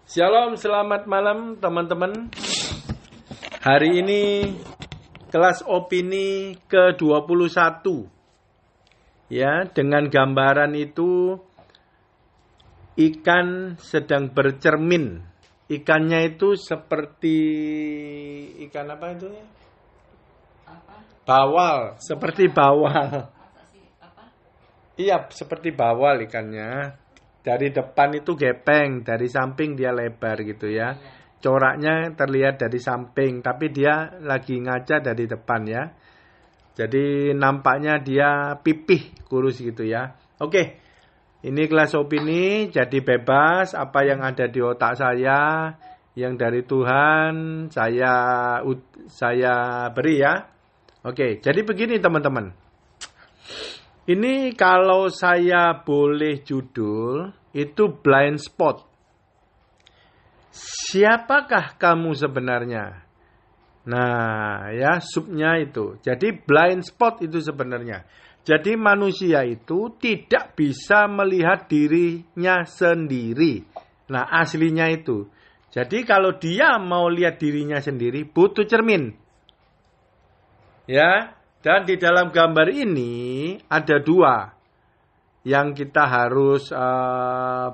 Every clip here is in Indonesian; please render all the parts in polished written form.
Shalom, selamat malam teman-teman. Hari ini kelas opini ke-21. Ya, dengan gambaran itu ikan sedang bercermin. Ikannya itu seperti ikan apa itu ya? Bawal, seperti bawal. Iya, seperti bawal ikannya. Dari depan itu gepeng, dari samping dia lebar gitu ya. Coraknya terlihat dari samping, tapi dia lagi ngaca dari depan ya. Jadi nampaknya dia pipih kurus gitu ya. Oke, ini kelas opini, jadi bebas apa yang ada di otak saya, yang dari Tuhan saya beri ya. Oke, jadi begini teman-teman. Ini kalau saya boleh judul, itu blind spot. Siapakah kamu sebenarnya? Nah, ya subnya itu. Jadi blind spot itu sebenarnya. Jadi manusia itu tidak bisa melihat dirinya sendiri. Nah, aslinya itu. Jadi kalau dia mau lihat dirinya sendiri, butuh cermin. Ya. Dan di dalam gambar ini ada dua yang kita harus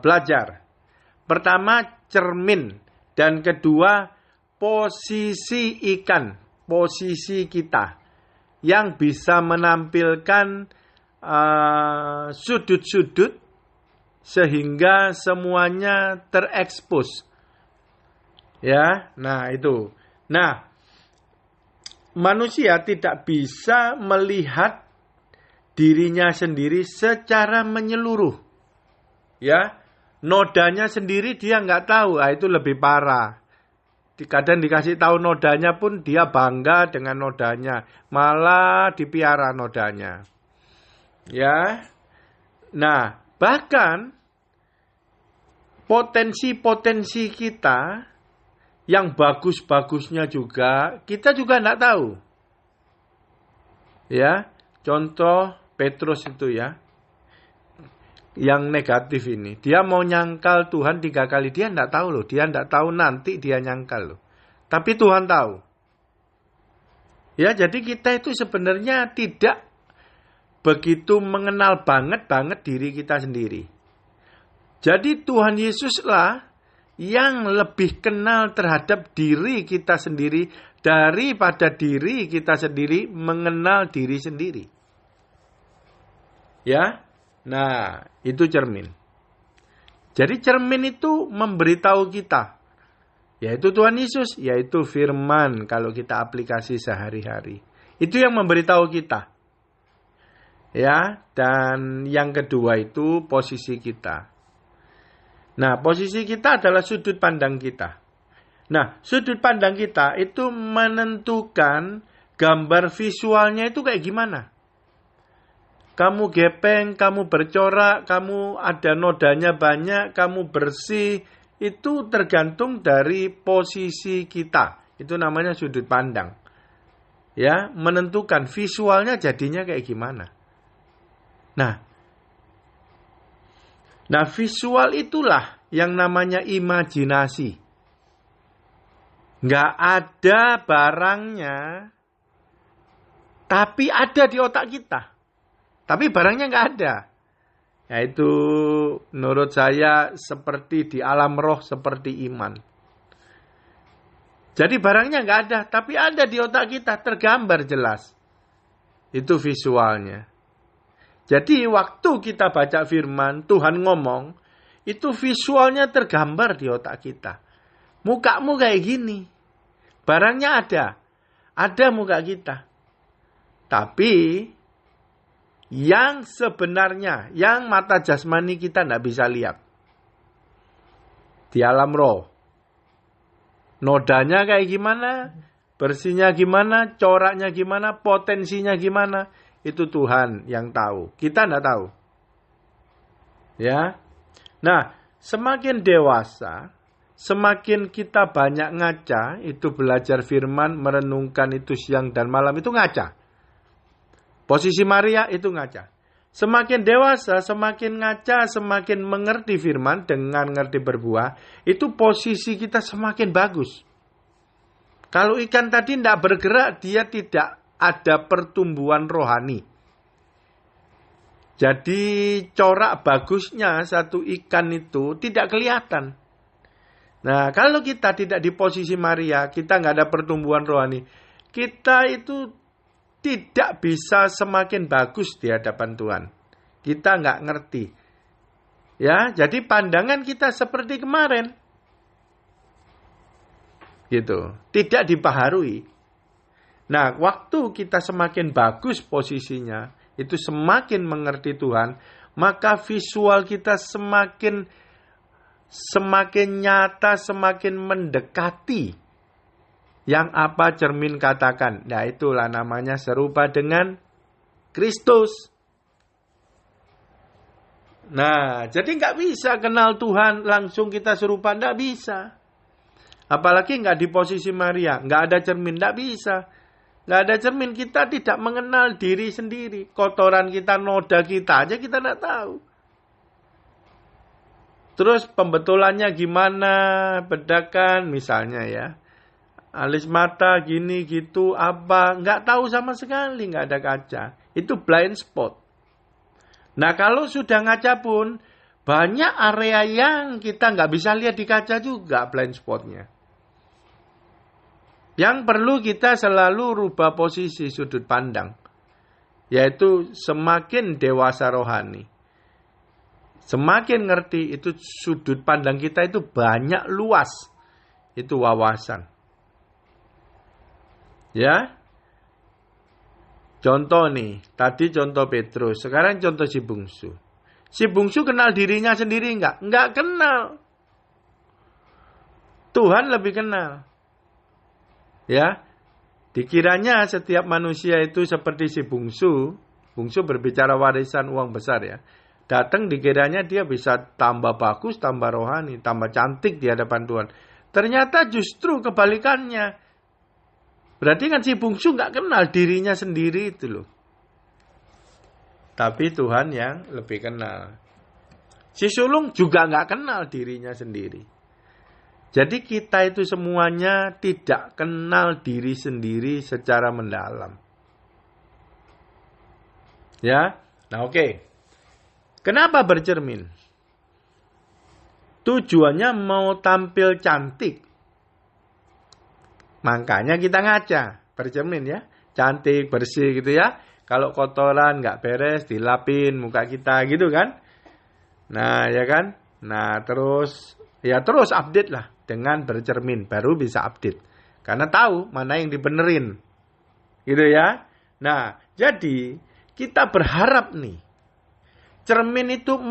belajar. Pertama cermin dan kedua posisi ikan, posisi kita yang bisa menampilkan sudut-sudut sehingga semuanya terekspos. Ya, nah itu. Nah, manusia tidak bisa melihat dirinya sendiri secara menyeluruh. Ya, nodanya sendiri dia nggak tahu, itu lebih parah. Kadang dikasih tahu nodanya pun dia bangga dengan nodanya, malah dipiara nodanya. Ya, nah bahkan potensi-potensi kita yang bagus-bagusnya juga, kita juga tidak tahu. Ya, contoh Petrus itu ya, yang negatif ini. Dia mau nyangkal Tuhan 3 kali, dia tidak tahu loh. Dia tidak tahu nanti dia nyangkal loh. Tapi Tuhan tahu. Ya, jadi kita itu sebenarnya tidak begitu mengenal banget diri kita sendiri. Jadi Tuhan Yesuslah yang lebih kenal terhadap diri kita sendiri daripada diri kita sendiri mengenal diri sendiri. Ya, nah itu cermin. Jadi cermin itu memberitahu kita, yaitu Tuhan Yesus, yaitu firman kalau kita aplikasi sehari-hari. Itu yang memberitahu kita. Ya, dan yang kedua itu posisi kita. Nah, posisi kita adalah sudut pandang kita. Nah, sudut pandang kita itu menentukan gambar visualnya itu kayak gimana. Kamu gepeng, kamu bercorak, kamu ada nodanya banyak, kamu bersih, itu tergantung dari posisi kita. Itu namanya sudut pandang. Ya, menentukan visualnya jadinya kayak gimana. Nah, visual itulah yang namanya imajinasi. Nggak ada barangnya, tapi ada di otak kita. Tapi barangnya nggak ada. Yaitu menurut saya seperti di alam roh, seperti iman. Jadi barangnya nggak ada, tapi ada di otak kita, tergambar jelas. Itu visualnya. Jadi waktu kita baca firman, Tuhan ngomong, itu visualnya tergambar di otak kita. Mukamu kayak gini. Barangnya ada muka kita. Tapi yang sebenarnya, yang mata jasmani kita tidak bisa lihat. Di alam roh. Nodanya kayak gimana, bersihnya gimana, coraknya gimana, potensinya gimana. Itu Tuhan yang tahu. Kita tidak tahu. Ya. Nah, semakin dewasa, semakin kita banyak ngaca, itu belajar firman, merenungkan itu siang dan malam, itu ngaca. Posisi Maria itu ngaca. Semakin dewasa, semakin ngaca, semakin mengerti firman dengan ngerti berbuah, itu posisi kita semakin bagus. Kalau ikan tadi tidak bergerak, dia tidak ada pertumbuhan rohani. Jadi corak bagusnya satu ikan itu tidak kelihatan. Nah, kalau kita tidak di posisi Maria, kita nggak ada pertumbuhan rohani, kita itu tidak bisa semakin bagus di hadapan Tuhan. Kita nggak ngerti. Ya, jadi pandangan kita seperti kemarin. Gitu. Tidak dibaharui. Nah, waktu kita semakin bagus posisinya, itu semakin mengerti Tuhan, maka visual kita semakin nyata, semakin mendekati yang apa cermin katakan. Nah, itulah namanya serupa dengan Kristus. Nah, jadi nggak bisa kenal Tuhan langsung kita serupa, nggak bisa. Apalagi nggak di posisi Maria, nggak ada cermin, nggak bisa. Nggak ada cermin, kita tidak mengenal diri sendiri. Kotoran kita, noda kita aja kita nggak tahu. Terus pembetulannya gimana, bedakan misalnya ya. Alis mata gini gitu apa, nggak tahu sama sekali, nggak ada kaca. Itu blind spot. Nah kalau sudah ngaca pun, banyak area yang kita nggak bisa lihat di kaca juga blind spotnya. Yang perlu kita selalu rubah posisi sudut pandang. Yaitu semakin dewasa rohani. Semakin ngerti itu sudut pandang kita itu banyak luas. Itu wawasan. Ya. Contoh nih. Tadi contoh Petrus. Sekarang contoh si bungsu. Si bungsu kenal dirinya sendiri enggak? Enggak kenal. Tuhan lebih kenal. Ya, dikiranya setiap manusia itu seperti si bungsu. Bungsu berbicara warisan uang besar ya. Datang dikiranya dia bisa tambah bagus, tambah rohani, tambah cantik di hadapan Tuhan. Ternyata justru kebalikannya. Berarti kan si bungsu nggak kenal dirinya sendiri itu loh. Tapi Tuhan yang lebih kenal. Si sulung juga nggak kenal dirinya sendiri. Jadi kita itu semuanya tidak kenal diri sendiri secara mendalam. Ya, nah oke. Kenapa bercermin? Tujuannya mau tampil cantik. Makanya kita ngaca, bercermin ya. Cantik, bersih gitu ya. Kalau kotoran nggak beres, dilapin muka kita gitu kan. Nah ya kan. Nah terus update lah. Dengan bercermin, baru bisa update. Karena tahu mana yang dibenerin. Gitu ya. Nah, jadi kita berharap nih. Cermin itu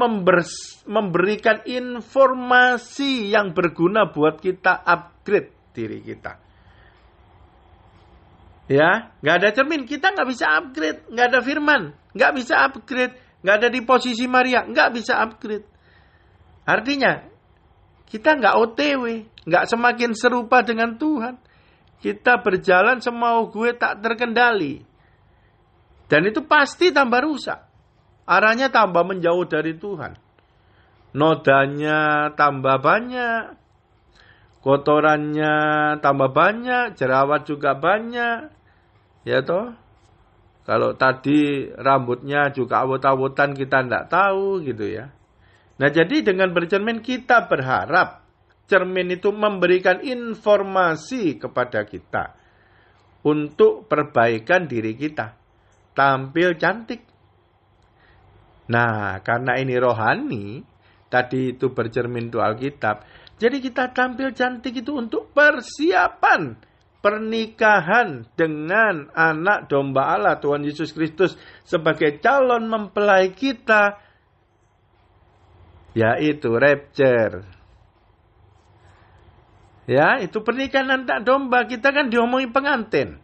memberikan informasi yang berguna buat kita upgrade diri kita. Ya, nggak ada cermin, kita nggak bisa upgrade. Nggak ada firman, nggak bisa upgrade. Nggak ada di posisi Maria, nggak bisa upgrade. Artinya, kita nggak OTW, nggak semakin serupa dengan Tuhan. Kita berjalan semau gue tak terkendali. Dan itu pasti tambah rusak. Arahnya tambah menjauh dari Tuhan. Nodanya tambah banyak. Kotorannya tambah banyak. Jerawat juga banyak. Ya toh. Kalau tadi rambutnya juga awut-awutan kita nggak tahu gitu ya. Nah jadi dengan bercermin kita berharap cermin itu memberikan informasi kepada kita untuk perbaikan diri kita. Tampil cantik. Nah karena ini rohani, tadi itu bercermin itu Alkitab. Jadi kita tampil cantik itu untuk persiapan pernikahan dengan anak domba Allah Tuhan Yesus Kristus sebagai calon mempelai kita. Yaitu rapture. Ya, itu pernikahan anak domba. Kita kan diomongin pengantin.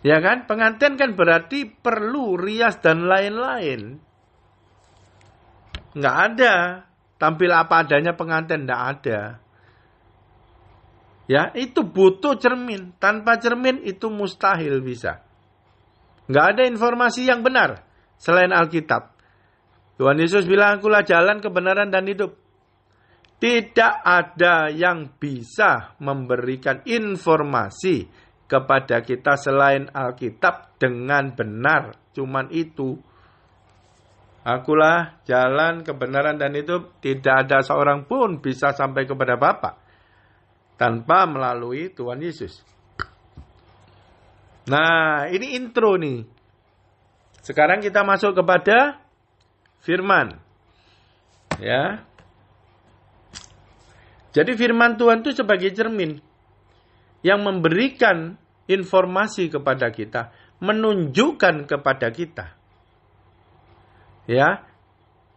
Ya kan? Pengantin kan berarti perlu rias dan lain-lain. Nggak ada. Tampil apa adanya pengantin, nggak ada. Ya, itu butuh cermin. Tanpa cermin itu mustahil bisa. Nggak ada informasi yang benar. selain Alkitab. Tuhan Yesus bilang, akulah jalan, kebenaran, dan hidup. Tidak ada yang bisa memberikan informasi kepada kita selain Alkitab dengan benar. Cuman itu. Akulah jalan, kebenaran, dan hidup. Tidak ada seorang pun bisa sampai kepada Bapa tanpa melalui Tuhan Yesus. Nah, ini intro nih. Sekarang kita masuk kepada firman. Ya. Jadi firman Tuhan itu sebagai cermin yang memberikan informasi kepada kita, menunjukkan kepada kita. Ya,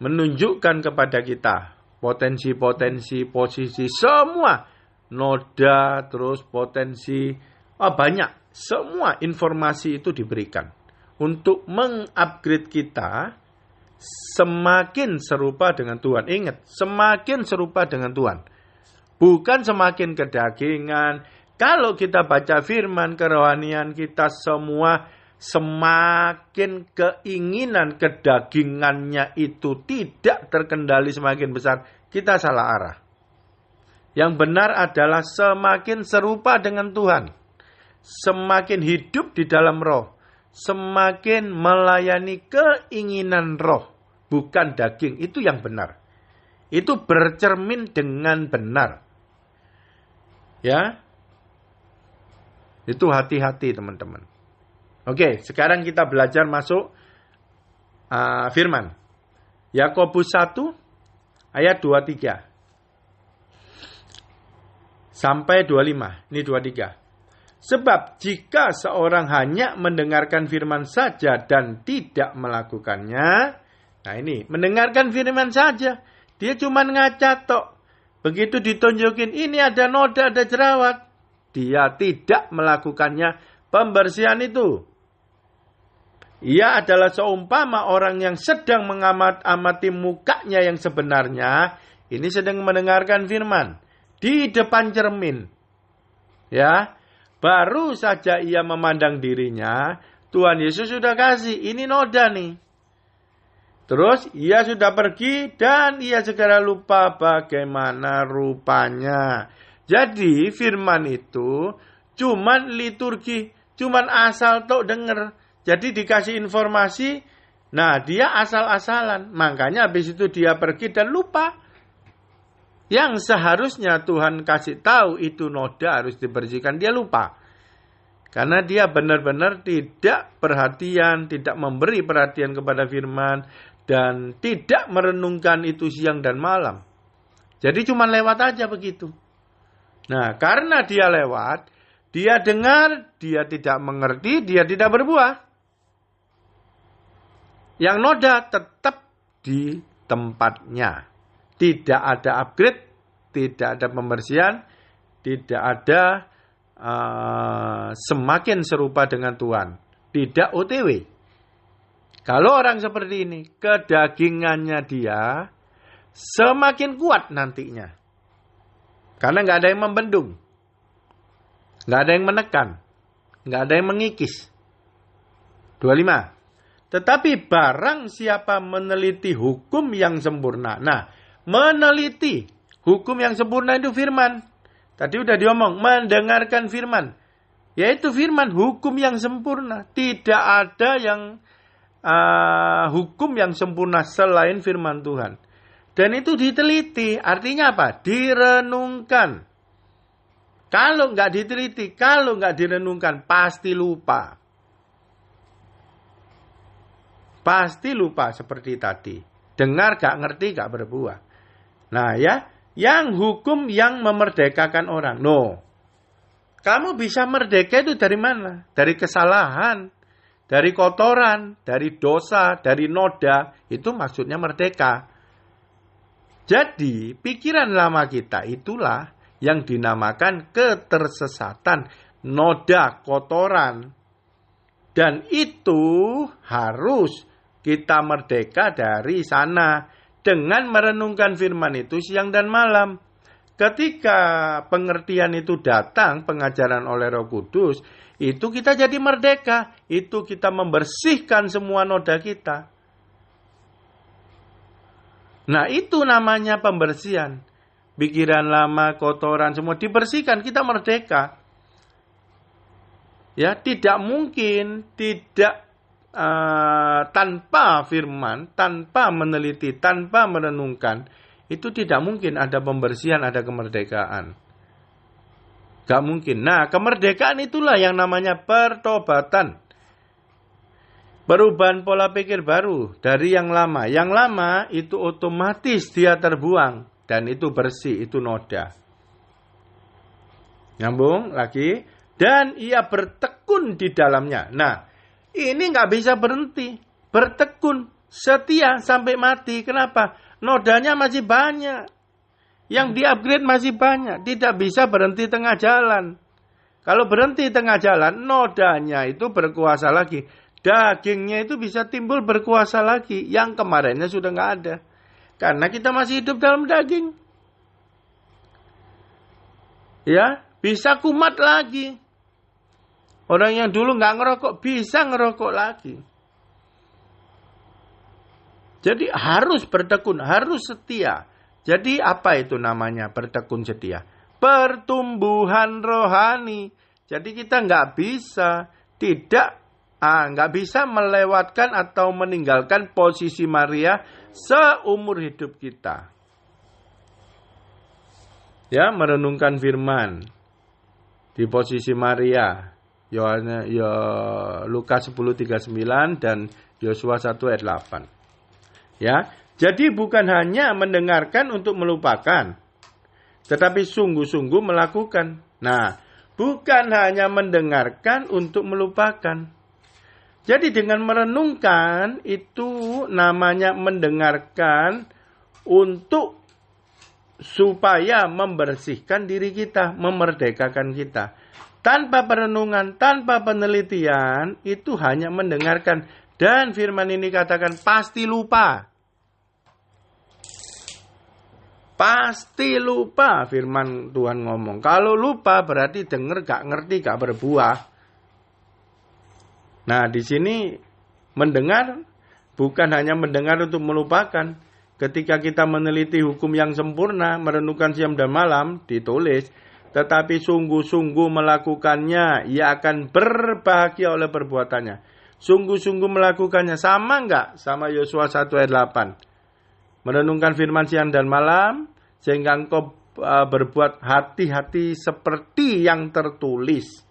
menunjukkan kepada kita potensi-potensi, posisi, semua noda, terus potensi, banyak. Semua informasi itu diberikan untuk mengupgrade kita semakin serupa dengan Tuhan. Ingat, semakin serupa dengan Tuhan. Bukan semakin kedagingan. Kalau kita baca firman, kerohanian kita semua semakin keinginan kedagingannya itu tidak terkendali semakin besar, kita salah arah. Yang benar adalah semakin serupa dengan Tuhan. Semakin hidup di dalam roh. Semakin melayani keinginan roh. Bukan daging. Itu yang benar. Itu bercermin dengan benar. Ya, itu hati-hati teman-teman. Oke, sekarang kita belajar masuk firman. Yakobus 1 ayat 23 sampai 25. Ini 23. Sebab jika seorang hanya mendengarkan firman saja dan tidak melakukannya, nah ini mendengarkan firman saja, dia cuma ngaca tok. Begitu ditunjukin, ini ada noda, ada jerawat. Dia tidak melakukannya pembersihan itu. Ia adalah seumpama orang yang sedang mengamati mukanya yang sebenarnya. Ini sedang mendengarkan firman. Di depan cermin. Ya, baru saja ia memandang dirinya. Tuhan Yesus sudah kasih, ini noda nih. Terus ia sudah pergi dan ia segera lupa bagaimana rupanya. Jadi firman itu cuman liturgi, cuman asal tok denger. Jadi dikasih informasi, nah dia asal-asalan. Makanya habis itu dia pergi dan lupa. Yang seharusnya Tuhan kasih tahu itu noda harus dibersihkan, dia lupa. Karena dia benar-benar tidak perhatian, tidak memberi perhatian kepada firman, dan tidak merenungkan itu siang dan malam. Jadi cuma lewat aja begitu. Nah, karena dia lewat, dia dengar, dia tidak mengerti, dia tidak berbuah. Yang noda tetap di tempatnya. Tidak ada upgrade, tidak ada pembersihan, tidak ada semakin serupa dengan Tuhan. Tidak OTW. Kalau orang seperti ini, kedagingannya dia semakin kuat nantinya. Karena nggak ada yang membendung. Nggak ada yang menekan. Nggak ada yang mengikis. 25. Tetapi barang siapa meneliti hukum yang sempurna. Nah, meneliti hukum yang sempurna itu firman. Tadi udah diomong, mendengarkan firman. Yaitu firman, hukum yang sempurna. Tidak ada yang hukum yang sempurna selain firman Tuhan. Dan itu diteliti, artinya apa? Direnungkan. Kalau nggak diteliti, kalau nggak direnungkan, pasti lupa. Pasti lupa seperti tadi. Dengar gak ngerti gak berbuah. Nah ya, yang hukum yang memerdekakan orang. No. Kamu bisa merdeka itu dari mana? Dari kesalahan, dari kotoran, dari dosa, dari noda. Itu maksudnya merdeka. Jadi pikiran lama kita itulah yang dinamakan ketersesatan, noda, kotoran. Dan itu harus kita merdeka dari sana dengan merenungkan firman itu siang dan malam. ketika pengertian itu datang, pengajaran oleh Roh Kudus, itu kita jadi merdeka. Itu kita membersihkan semua noda kita. Nah, itu namanya pembersihan. Pikiran lama, kotoran, semua dibersihkan, kita merdeka. Ya, tidak mungkin, tidak tanpa firman, tanpa meneliti, tanpa merenungkan, itu tidak mungkin ada pembersihan, ada kemerdekaan. Gak mungkin. Nah, kemerdekaan itulah yang namanya pertobatan. Perubahan pola pikir baru dari yang lama. Yang lama itu otomatis dia terbuang. Dan itu bersih, itu noda. Nyambung lagi. Dan ia bertekun di dalamnya. Nah, ini nggak bisa berhenti. Bertekun, setia sampai mati. Kenapa? Nodanya masih banyak. Yang di-upgrade masih banyak. Tidak bisa berhenti tengah jalan. Kalau berhenti tengah jalan, nodanya itu berkuasa lagi. Dagingnya itu bisa timbul berkuasa lagi. Yang kemarinnya sudah nggak ada. Karena kita masih hidup dalam daging. Ya, bisa kumat lagi. Orang yang dulu nggak ngerokok, bisa ngerokok lagi. Jadi harus bertekun, harus setia. Jadi apa itu namanya bertekun setia? Pertumbuhan rohani. Jadi kita nggak bisa melewatkan atau meninggalkan posisi Maria seumur hidup kita. Ya, merenungkan firman di posisi Maria. Lukas 10:39 dan Yosua 1 ayat 8. Ya, jadi bukan hanya mendengarkan untuk melupakan, tetapi sungguh-sungguh melakukan. Nah, bukan hanya mendengarkan untuk melupakan. Jadi dengan merenungkan itu namanya mendengarkan untuk supaya membersihkan diri kita, memerdekakan kita. Tanpa perenungan, tanpa penelitian, itu hanya mendengarkan. Dan firman ini katakan pasti lupa. Pasti lupa firman Tuhan ngomong. Kalau lupa berarti dengar gak ngerti, gak berbuah. Nah, di sini mendengar bukan hanya mendengar untuk melupakan. Ketika kita meneliti hukum yang sempurna, merenungkan siang dan malam, ditulis, tetapi sungguh-sungguh melakukannya, ia akan berbahagia oleh perbuatannya. Sungguh-sungguh melakukannya, sama enggak? Sama Yosua 1 ayat 8. Merenungkan firman siang dan malam, sehingga engkau berbuat hati-hati seperti yang tertulis.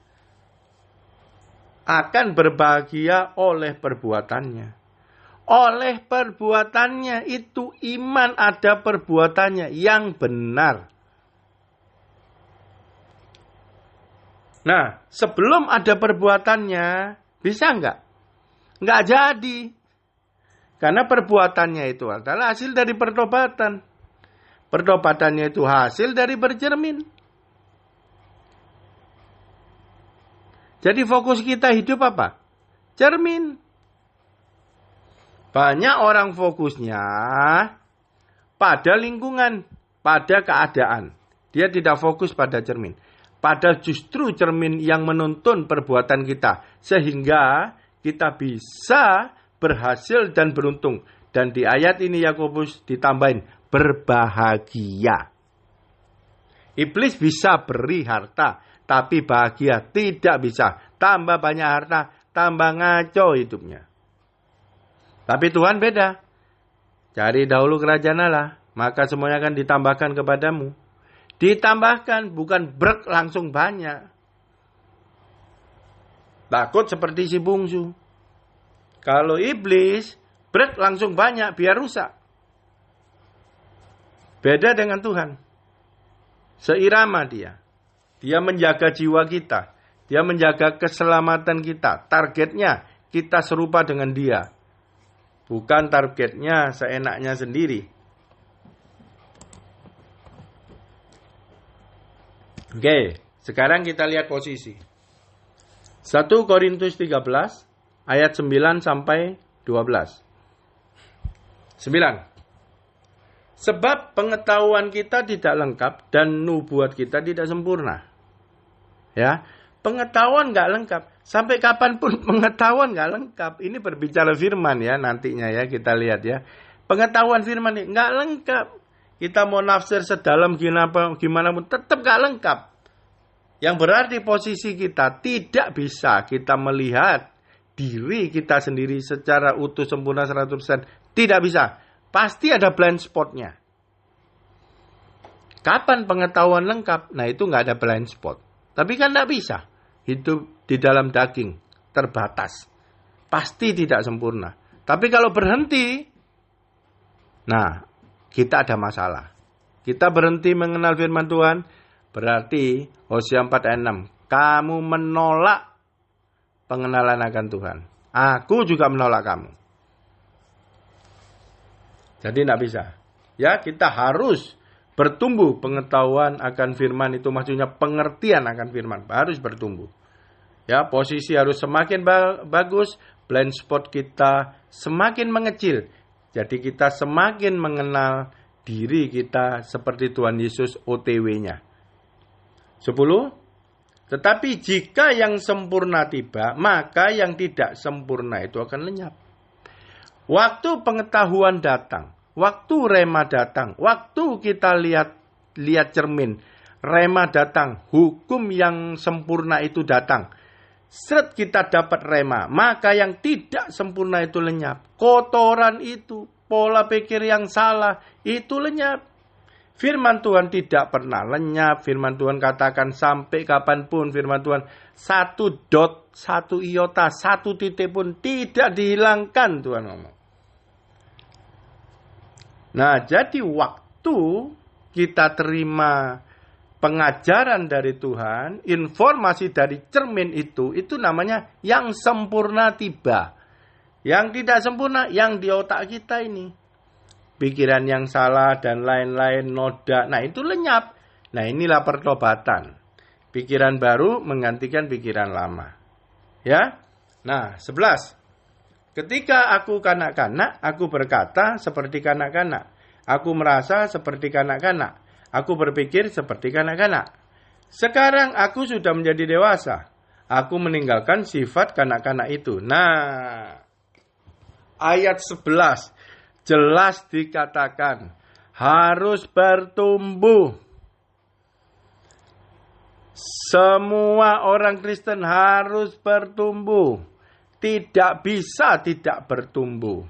Akan berbahagia oleh perbuatannya. Oleh perbuatannya, itu iman ada perbuatannya yang benar. Nah, sebelum ada perbuatannya, bisa enggak? Enggak jadi. Karena perbuatannya itu adalah hasil dari pertobatan. Pertobatannya itu hasil dari bercermin. Jadi fokus kita hidup apa? Cermin. Banyak orang fokusnya pada lingkungan, pada keadaan. Dia tidak fokus pada cermin. Padahal justru cermin yang menuntun perbuatan kita. Sehingga kita bisa berhasil dan beruntung. Dan di ayat ini Yakobus ditambahin berbahagia. Iblis bisa beri harta, tapi bahagia tidak bisa. Tambah banyak harta, tambah ngaco hidupnya. Tapi Tuhan beda. Cari dahulu kerajaan Allah, maka semuanya akan ditambahkan kepadamu. Ditambahkan, bukan brek langsung banyak. Takut seperti si bungsu. Kalau iblis, brek langsung banyak biar rusak. Beda dengan Tuhan. Seirama dia. Dia menjaga jiwa kita. Dia menjaga keselamatan kita. Targetnya kita serupa dengan dia. Bukan targetnya seenaknya sendiri. Oke, sekarang kita lihat posisi. 1 Korintus 13 ayat 9 sampai 12. 9. Sebab pengetahuan kita tidak lengkap dan nubuat kita tidak sempurna. Ya, pengetahuan nggak lengkap. Sampai kapanpun pengetahuan nggak lengkap. Ini berbicara firman ya nantinya ya kita lihat ya. Pengetahuan firman ini nggak lengkap. Kita mau nafsir sedalam gimana pun tetap nggak lengkap. Yang berarti posisi kita tidak bisa kita melihat diri kita sendiri secara utuh sempurna 100%. Tidak bisa. Pasti ada blind spotnya. Kapan pengetahuan lengkap? Nah itu nggak ada blind spot. Tapi kan nggak bisa. Hidup di dalam daging. Terbatas. Pasti tidak sempurna. Tapi kalau berhenti. Nah kita ada masalah. Kita berhenti mengenal firman Tuhan. Berarti Hosea 4 ayat 6. Kamu menolak pengenalan akan Tuhan. Aku juga menolak kamu. Jadi tidak bisa. Ya, kita harus bertumbuh pengetahuan akan firman itu, maksudnya pengertian akan firman. Harus bertumbuh. Ya, posisi harus semakin bagus, blind spot kita semakin mengecil. Jadi kita semakin mengenal diri kita seperti Tuhan Yesus OTW-nya. 10. Tetapi jika yang sempurna tiba, maka yang tidak sempurna itu akan lenyap. Waktu pengetahuan datang, waktu rema datang, waktu kita lihat cermin, rema datang, hukum yang sempurna itu datang. Seret kita dapat rema, maka yang tidak sempurna itu lenyap. Kotoran itu, pola pikir yang salah, itu lenyap. Firman Tuhan tidak pernah lenyap. Firman Tuhan katakan sampai kapanpun firman Tuhan. 1 dot, 1 iota, 1 titik pun tidak dihilangkan Tuhan ngomong. Nah jadi waktu kita terima pengajaran dari Tuhan, informasi dari cermin itu namanya yang sempurna tiba. Yang tidak sempurna, yang di otak kita ini. Pikiran yang salah dan lain-lain noda. Nah itu lenyap. Nah inilah pertobatan. Pikiran baru menggantikan pikiran lama. Ya. Nah 11. Ketika aku kanak-kanak, aku berkata seperti kanak-kanak. Aku merasa seperti kanak-kanak. Aku berpikir seperti kanak-kanak. Sekarang aku sudah menjadi dewasa. Aku meninggalkan sifat kanak-kanak itu. Nah ayat 11. Jelas dikatakan harus bertumbuh. Semua orang Kristen harus bertumbuh. Tidak bisa tidak bertumbuh.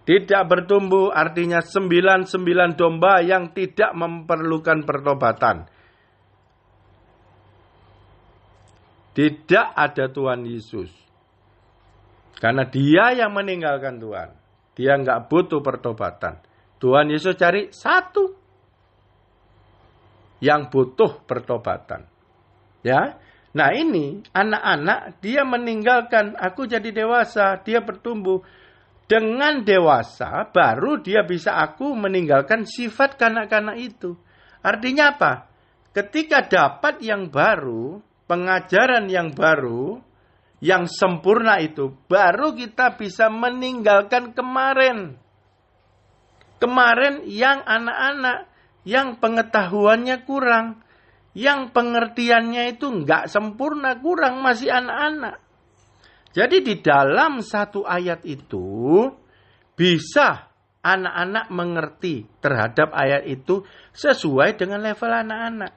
Tidak bertumbuh artinya 99 domba yang tidak memerlukan pertobatan. Tidak ada Tuhan Yesus. Karena dia yang meninggalkan Tuhan. Dia nggak butuh pertobatan. Tuhan Yesus cari satu yang butuh pertobatan. Ya, nah ini anak-anak dia meninggalkan. Aku jadi dewasa, dia bertumbuh. Dengan dewasa baru dia bisa aku meninggalkan sifat kanak-kanak itu. Artinya apa? Ketika dapat yang baru, pengajaran yang baru. Yang sempurna itu baru kita bisa meninggalkan kemarin. Kemarin yang anak-anak, yang pengetahuannya kurang, yang pengertiannya itu nggak sempurna, kurang, masih anak-anak. Jadi di dalam satu ayat itu bisa anak-anak mengerti terhadap ayat itu sesuai dengan level anak-anak.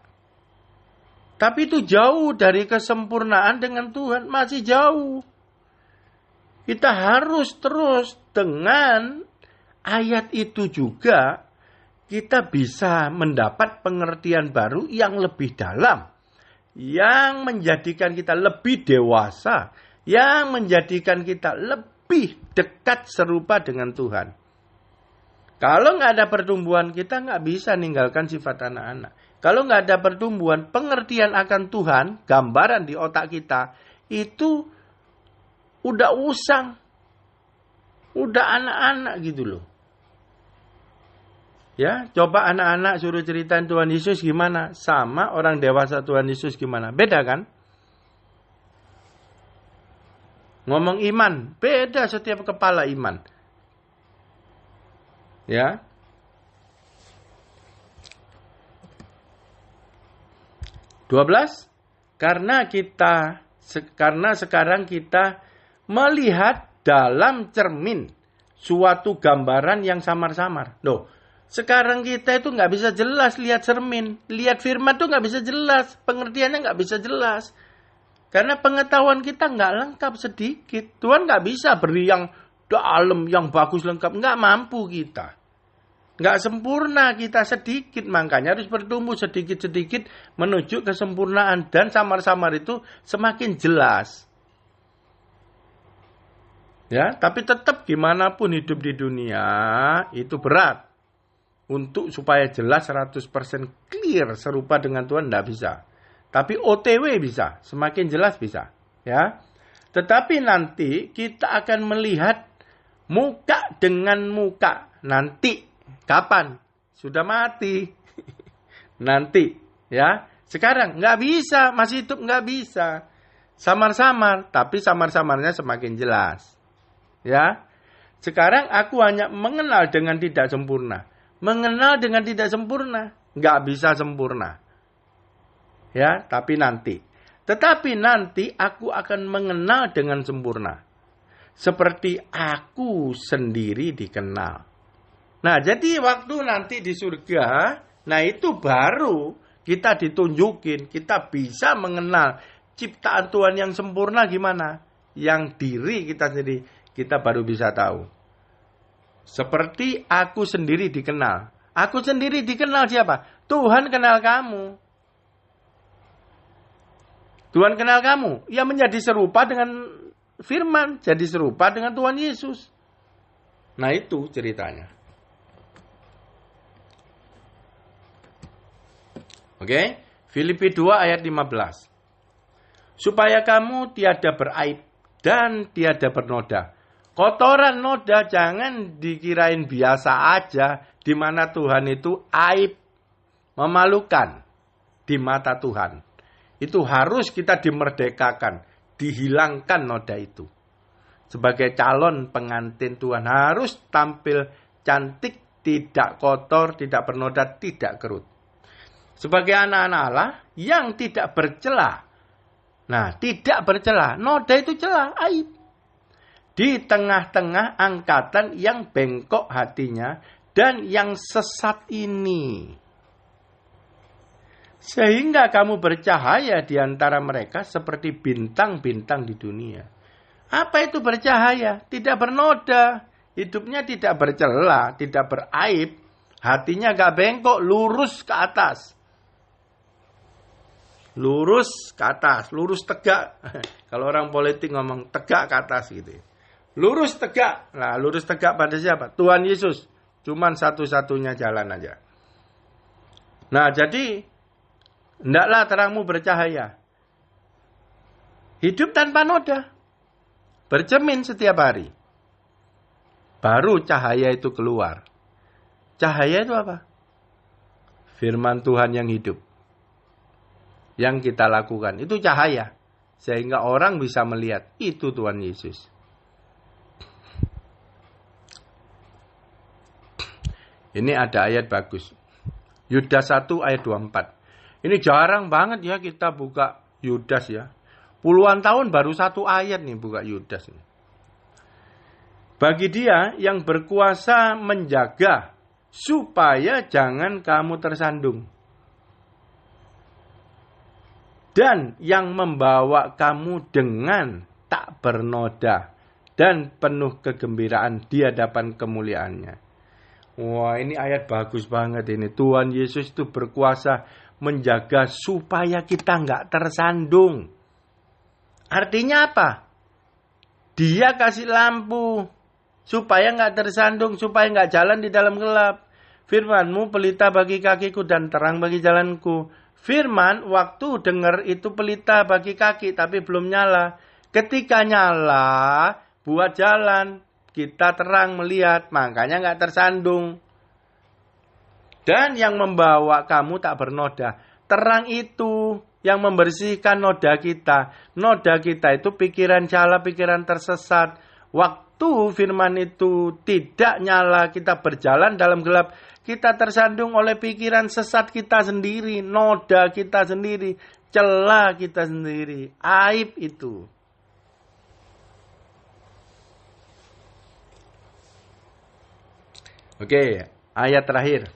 Tapi itu jauh dari kesempurnaan dengan Tuhan. Masih jauh. Kita harus terus dengan ayat itu juga. Kita bisa mendapat pengertian baru yang lebih dalam. Yang menjadikan kita lebih dewasa. Yang menjadikan kita lebih dekat serupa dengan Tuhan. Kalau nggak ada pertumbuhan, kita nggak bisa ninggalkan sifat anak-anak. Kalau nggak ada pertumbuhan, pengertian akan Tuhan, gambaran di otak kita, itu udah usang. Udah anak-anak gitu loh. Ya, coba anak-anak suruh ceritain Tuhan Yesus gimana. Sama orang dewasa Tuhan Yesus gimana. Beda kan? Ngomong iman, beda setiap kepala iman. Ya. 12. Karena sekarang kita melihat dalam cermin suatu gambaran yang samar-samar. Loh, sekarang kita itu nggak bisa jelas lihat cermin. Lihat firman itu nggak bisa jelas. Pengertiannya nggak bisa jelas. Karena pengetahuan kita nggak lengkap, sedikit. Tuhan nggak bisa beri yang dalam, yang bagus, lengkap. Nggak mampu kita. Nggak sempurna kita, sedikit. Makanya harus bertumbuh sedikit-sedikit menuju kesempurnaan. Dan samar-samar itu semakin jelas. Ya, tapi tetap gimana pun hidup di dunia itu berat. Untuk supaya jelas 100% clear serupa dengan Tuhan tidak bisa. Tapi OTW bisa, semakin jelas bisa, ya. Tetapi nanti kita akan melihat muka dengan muka. Nanti kapan? Sudah mati. Nanti, ya. Sekarang nggak bisa, masih hidup nggak bisa. Samar-samar, tapi samar-samarnya semakin jelas. Ya. Sekarang aku hanya mengenal dengan tidak sempurna. Mengenal dengan tidak sempurna, nggak bisa sempurna. Ya, tapi nanti. Tetapi nanti aku akan mengenal dengan sempurna. Seperti aku sendiri dikenal. Nah, jadi waktu nanti di surga, nah itu baru kita ditunjukin. Kita bisa mengenal ciptaan Tuhan yang sempurna gimana. Yang diri kita sendiri, kita baru bisa tahu. Seperti aku sendiri dikenal. Aku sendiri dikenal siapa? Tuhan kenal kamu. Tuhan kenal kamu. Ya menjadi serupa dengan firman. Jadi serupa dengan Tuhan Yesus. Nah itu ceritanya. Oke. Filipi 2 ayat 15. Supaya kamu tiada beraib dan tiada bernoda. Kotoran noda jangan dikirain biasa aja. Di mana Tuhan itu aib. Memalukan. Di mata Tuhan. Itu harus kita dimerdekakan, dihilangkan noda itu. Sebagai calon pengantin Tuhan harus tampil cantik, tidak kotor, tidak bernoda, tidak kerut. Sebagai anak-anak Allah yang tidak bercela. Nah, tidak bercela, noda itu celah, aib. Di tengah-tengah angkatan yang bengkok hatinya dan yang sesat ini. Sehingga kamu bercahaya di antara mereka seperti bintang-bintang di dunia. Apa itu bercahaya? Tidak bernoda. Hidupnya tidak bercela, tidak beraib. Hatinya gak bengkok, lurus ke atas. Lurus ke atas, lurus tegak. Kalau orang politik ngomong tegak ke atas gitu. Lurus tegak. Nah, lurus tegak pada siapa? Tuhan Yesus. Cuman satu-satunya jalan aja. Nah, jadi hendaklah terangmu bercahaya. Hidup tanpa noda. Bercermin setiap hari. Baru cahaya itu keluar. Cahaya itu apa? Firman Tuhan yang hidup. Yang kita lakukan. Itu cahaya. Sehingga orang bisa melihat. Itu Tuhan Yesus. Ini ada ayat bagus. Yudas 1 ayat 24. Ini jarang banget ya kita buka Yudas ya. Puluhan tahun baru satu ayat nih buka Yudas. Bagi dia yang berkuasa menjaga supaya jangan kamu tersandung. Dan yang membawa kamu dengan tak bernoda dan penuh kegembiraan di hadapan kemuliaannya. Wah, ini ayat bagus banget ini. Tuhan Yesus itu berkuasa menjaga supaya kita nggak tersandung. Artinya apa? Dia kasih lampu supaya nggak tersandung, supaya nggak jalan di dalam gelap. Firman-Mu pelita bagi kakiku dan terang bagi jalanku. Firman waktu dengar itu pelita bagi kaki tapi belum nyala. Ketika nyala buat jalan, kita terang melihat, makanya nggak tersandung. Dan yang membawa kamu tak bernoda. Terang itu yang membersihkan noda kita. Noda kita itu pikiran salah, pikiran tersesat. Waktu firman itu tidak nyala, kita berjalan dalam gelap. Kita tersandung oleh pikiran sesat kita sendiri, noda kita sendiri. celah kita sendiri, aib itu. Oke, ayat terakhir.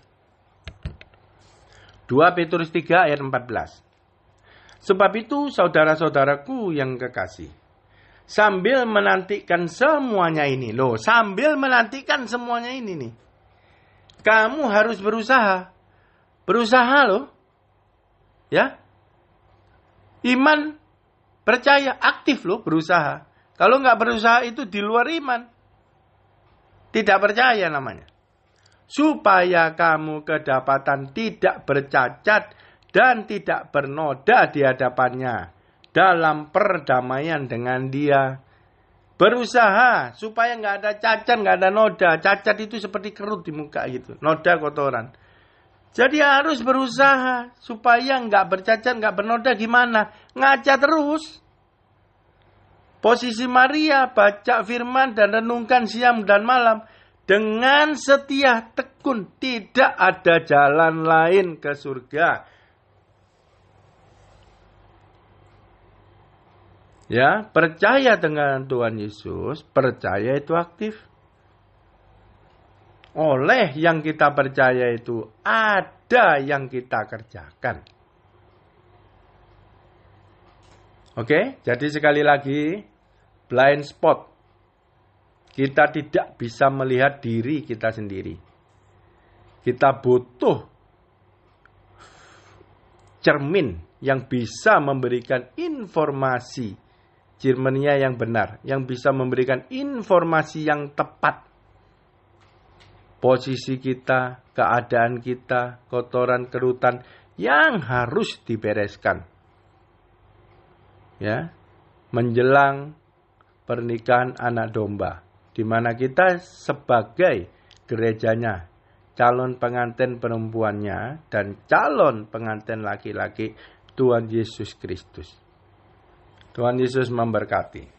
2 Petrus 3 ayat 14. Sebab itu saudara-saudaraku yang kekasih, sambil menantikan semuanya ini. Loh, sambil menantikan semuanya ini nih. Kamu harus berusaha. Berusaha loh. Ya. Iman, percaya, aktif loh berusaha. Kalau nggak berusaha itu di luar iman. Tidak percaya namanya. Supaya kamu kedapatan tidak bercacat dan tidak bernoda di hadapannya dalam perdamaian dengan Dia. Berusaha supaya nggak ada cacat, nggak ada noda. Cacat itu seperti kerut di muka gitu, noda kotoran. Jadi harus berusaha supaya nggak bercacat, nggak bernoda. Gimana? Ngaca terus. Posisi Maria, baca firman dan renungkan siang dan malam. Dengan setia tekun, tidak ada jalan lain ke surga. Ya, percaya dengan Tuhan Yesus, percaya itu aktif. Oleh yang kita percaya itu, ada yang kita kerjakan. Oke, jadi sekali lagi, blind spot. Kita tidak bisa melihat diri kita sendiri. Kita butuh cermin yang bisa memberikan informasi Jermania yang benar, yang bisa memberikan informasi yang tepat. Posisi kita, keadaan kita, kotoran, kerutan yang harus dibereskan. Ya, menjelang pernikahan anak domba, di mana kita sebagai gerejanya, calon pengantin perempuannya dan calon pengantin laki-laki Tuhan Yesus Kristus. Tuhan Yesus memberkati.